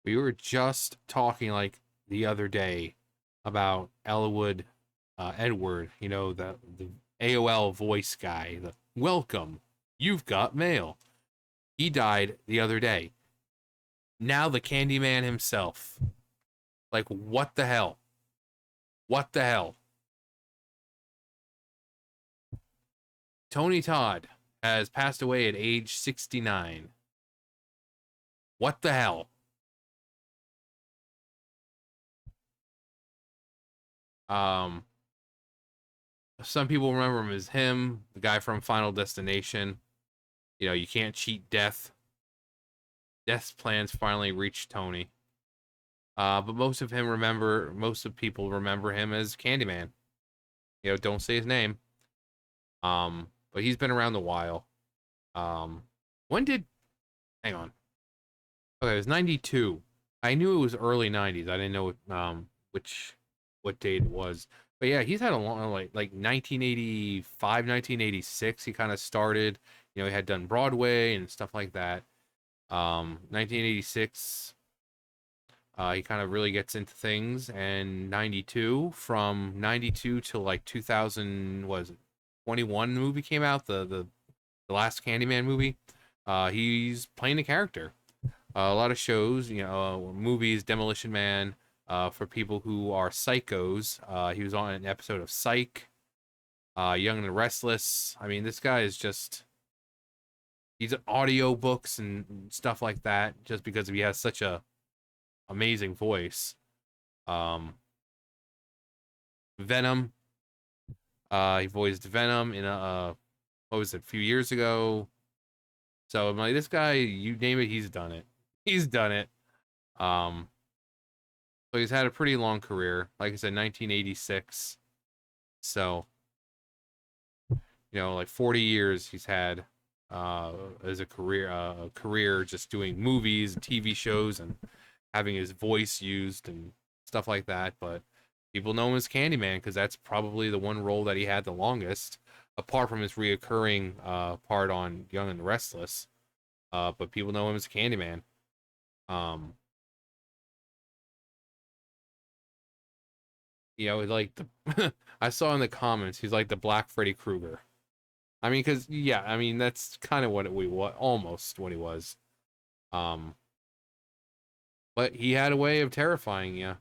We were just talking like the other day about Elwood Edward, the AOL voice guy. The welcome, you've got mail. He died the other day. Now the Candyman himself. Like, what the hell? What the hell? Tony Todd has passed away at age 69. What the hell? Um, some people remember him as him, the guy from Final Destination. You can't cheat death. Death's plans finally reached Tony. But most of people remember him as Candyman. Don't say his name. But he's been around a while. Um, when did? Hang on. Okay, it was 92. I knew it was early 90s. I didn't know what date it was. But yeah, he's had a long like 1985, 1986. He kind of started. He had done Broadway and stuff like that. 1986. He kind of really gets into things, and 92, from 92 to like 2000, was it 21 movie came out, the last Candyman movie. He's playing the character. A lot of shows, movies, Demolition Man. For people who are psychos, he was on an episode of Psych, Young and the Restless. I mean, this guy is just, he's audiobooks and stuff like that, just because he has such a amazing voice. Um, Venom. He voiced Venom in what was it, a few years ago. So I'm like, this guy, you name it, he's done it. He's done it. Um, so he's had a pretty long career. Like I said, 1986. So, like 40 years he's had as a career just doing movies and TV shows and having his voice used and stuff like that. But people know him as Candyman because that's probably the one role that he had the longest, apart from his reoccurring part on Young and the Restless. But people know him as Candyman. Um, like the I saw in the comments he's like the Black Freddy Krueger. I mean, because yeah, I mean that's kind of almost what he was. Um, but he had a way of terrifying you.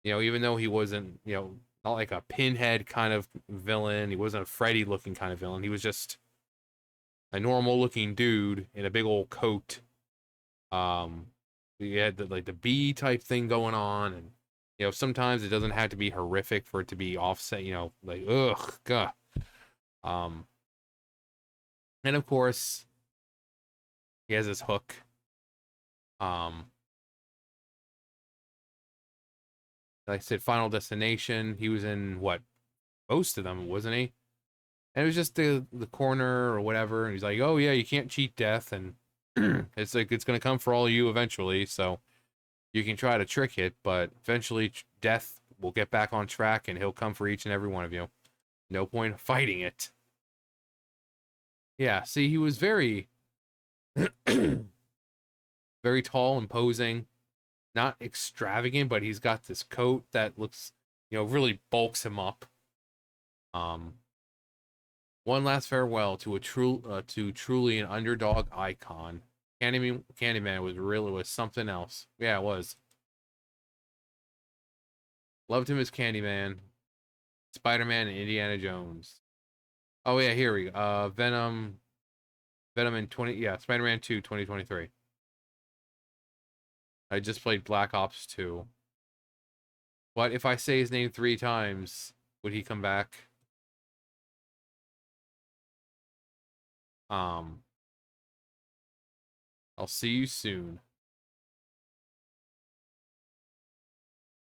Even though he wasn't, not like a pinhead kind of villain. He wasn't a Freddy looking kind of villain. He was just a normal looking dude in a big old coat. Um, he had the bee type thing going on, and sometimes it doesn't have to be horrific for it to be offset. Like ugh, god. Um, and of course he has his hook. Um, like I said, Final Destination. He was in what, most of them, wasn't he? And it was just the corner or whatever. And he's like, "Oh yeah, you can't cheat death," and it's like it's gonna come for all of you eventually. So you can try to trick it, but eventually death will get back on track, and he'll come for each and every one of you. No point fighting it. Yeah, see, he was very, very tall, imposing, not extravagant, but he's got this coat that looks, really bulks him up. Um, One last farewell to truly an underdog icon. Candyman was something else. Yeah, it was. Loved him as Candyman, Spider-Man, and Indiana Jones. Oh yeah, here we go. Venom in 20, yeah, Spider-Man 2, 2023. I just played Black Ops 2. But if I say his name 3 times, would he come back? Um, I'll see you soon.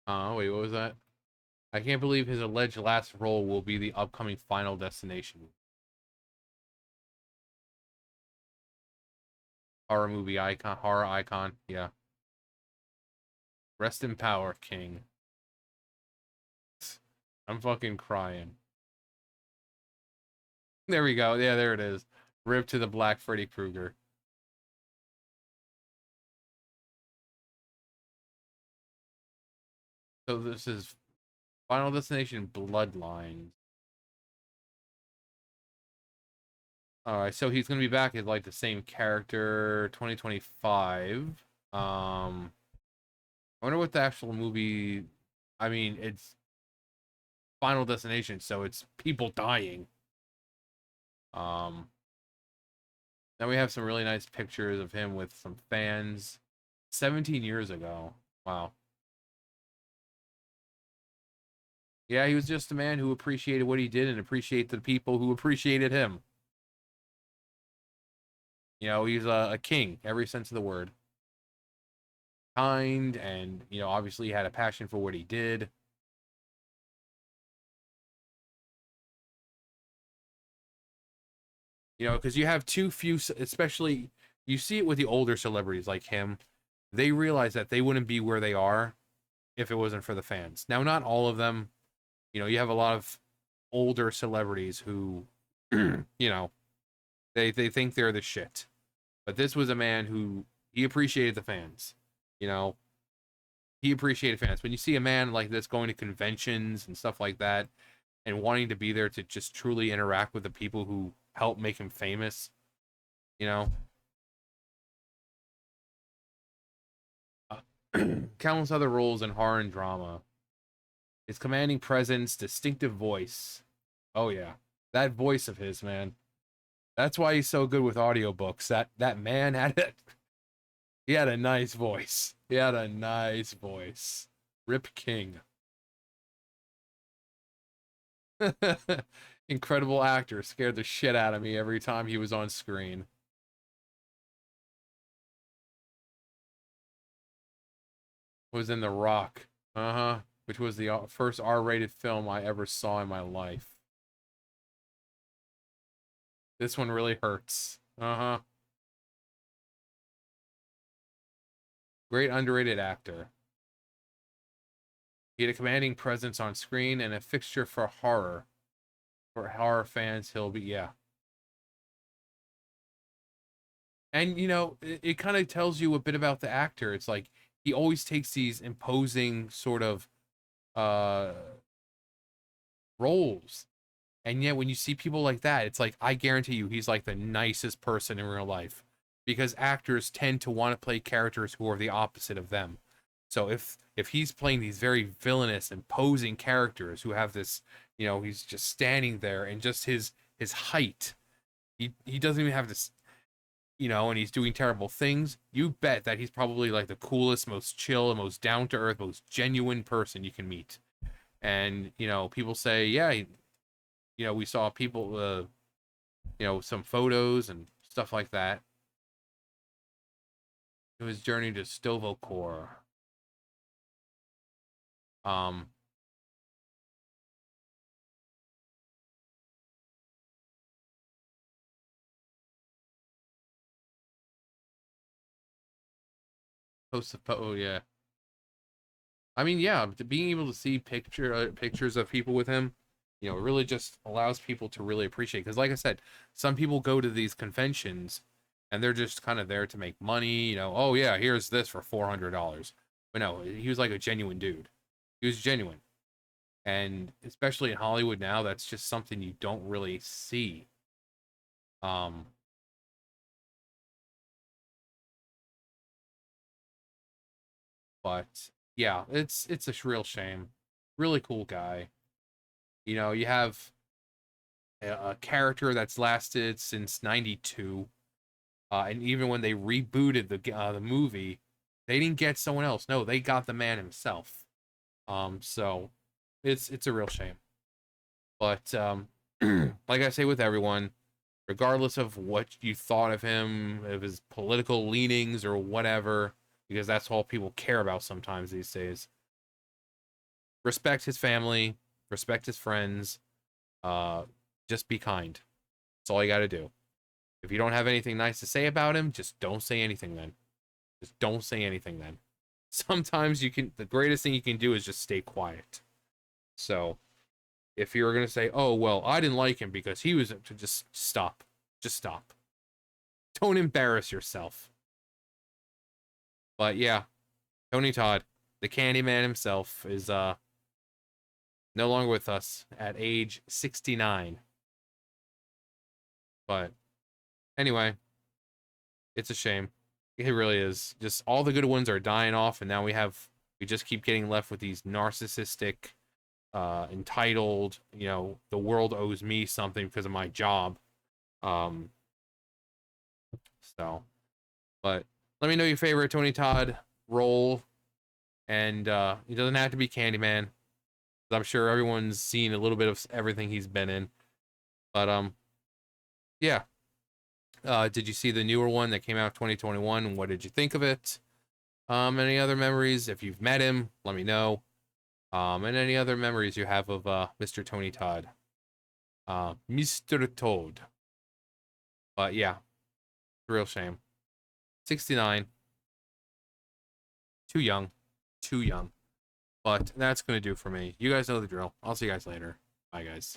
Wait, what was that? I can't believe his alleged last role will be the upcoming Final Destination horror icon. Yeah. Rest in power, King. I'm fucking crying. There we go. Yeah, there it is. Rip to the Black Freddy Krueger. So this is Final Destination Bloodlines. All right, so he's gonna be back as like the same character, 2025. I wonder what the actual movie. I mean, it's Final Destination, so it's people dying. Um, Then we have some really nice pictures of him with some fans. 17 years ago. Wow. Yeah, he was just a man who appreciated what he did and appreciated the people who appreciated him. You know, he's a king, every sense of the word. Kind, and, you know, obviously he had a passion for what he did. You know, because you have too few, especially, you see it with the older celebrities like him. They realize that they wouldn't be where they are if it wasn't for the fans. Now, not all of them. You know, you have a lot of older celebrities who, you know, they think they're the shit. But this was a man who he appreciated the fans. You know, he appreciated fans. When you see a man like this going to conventions and stuff like that and wanting to be there to just truly interact with the people who helped make him famous, you know, countless other roles in horror and drama. His commanding presence, distinctive voice. Oh yeah, that voice of his, man. That's why he's so good with audiobooks. That man had it. He had a nice voice. He had a nice voice. Rip King. Incredible actor. Scared the shit out of me every time he was on screen. Was in The Rock. Uh-huh. Which was the first R-rated film I ever saw in my life. This one really hurts. Uh-huh. Great underrated actor. He had a commanding presence on screen and a fixture for horror. For horror fans, he'll be, yeah. And, you know, it kind of tells you a bit about the actor. It's like, he always takes these imposing sort of uh roles. And yet when you see people like that, it's like, I guarantee you he's like the nicest person in real life. Because actors tend to want to play characters who are the opposite of them. So if he's playing these very villainous, imposing characters who have this, you know, he's just standing there and just his height, he doesn't even have this, you know, and he's doing terrible things, you bet that he's probably like the coolest, most chill, and most down to earth, most genuine person you can meet. And, you know, people say, yeah, you know, we saw people, you know, some photos and stuff like that. His journey to Stovallcore. Um, oh yeah. I mean, yeah, being able to see pictures of people with him, you know, it really just allows people to really appreciate. Because, like I said, some people go to these conventions and they're just kind of there to make money. You know, oh yeah, here's this for $400. But no, he was like a genuine dude. He was genuine, and especially in Hollywood now, that's just something you don't really see. Um, but yeah, it's a real shame. Really cool guy. You know, you have a character that's lasted since '92, and even when they rebooted the movie, they didn't get someone else. No, they got the man himself. So it's a real shame. But like I say with everyone, regardless of what you thought of him, of his political leanings or whatever, because that's all people care about sometimes these days. Respect his family, respect his friends, uh, just be kind. That's all you got to do. If you don't have anything nice to say about him, just don't say anything then. Just don't say anything then. Sometimes the greatest thing you can do is just stay quiet. So, if you're going to say, oh, well, I didn't like him because he was, to just stop. Just stop. Don't embarrass yourself. But yeah, Tony Todd. the Candyman himself is no longer with us at age 69. But anyway, it's a shame. It really is. Just all the good ones are dying off, and now we just keep getting left with these narcissistic, entitled, the world owes me something because of my job. Um, so, but let me know your favorite Tony Todd role, and it doesn't have to be Candyman. I'm sure everyone's seen a little bit of everything he's been in. But yeah. Did you see the newer one that came out 2021? And what did you think of it? Any other memories? If you've met him, let me know. And any other memories you have of Mr. Tony Todd. Mr. Toad. But yeah, real shame. 69. Too young. Too young. But that's going to do for me. You guys know the drill. I'll see you guys later. Bye, guys.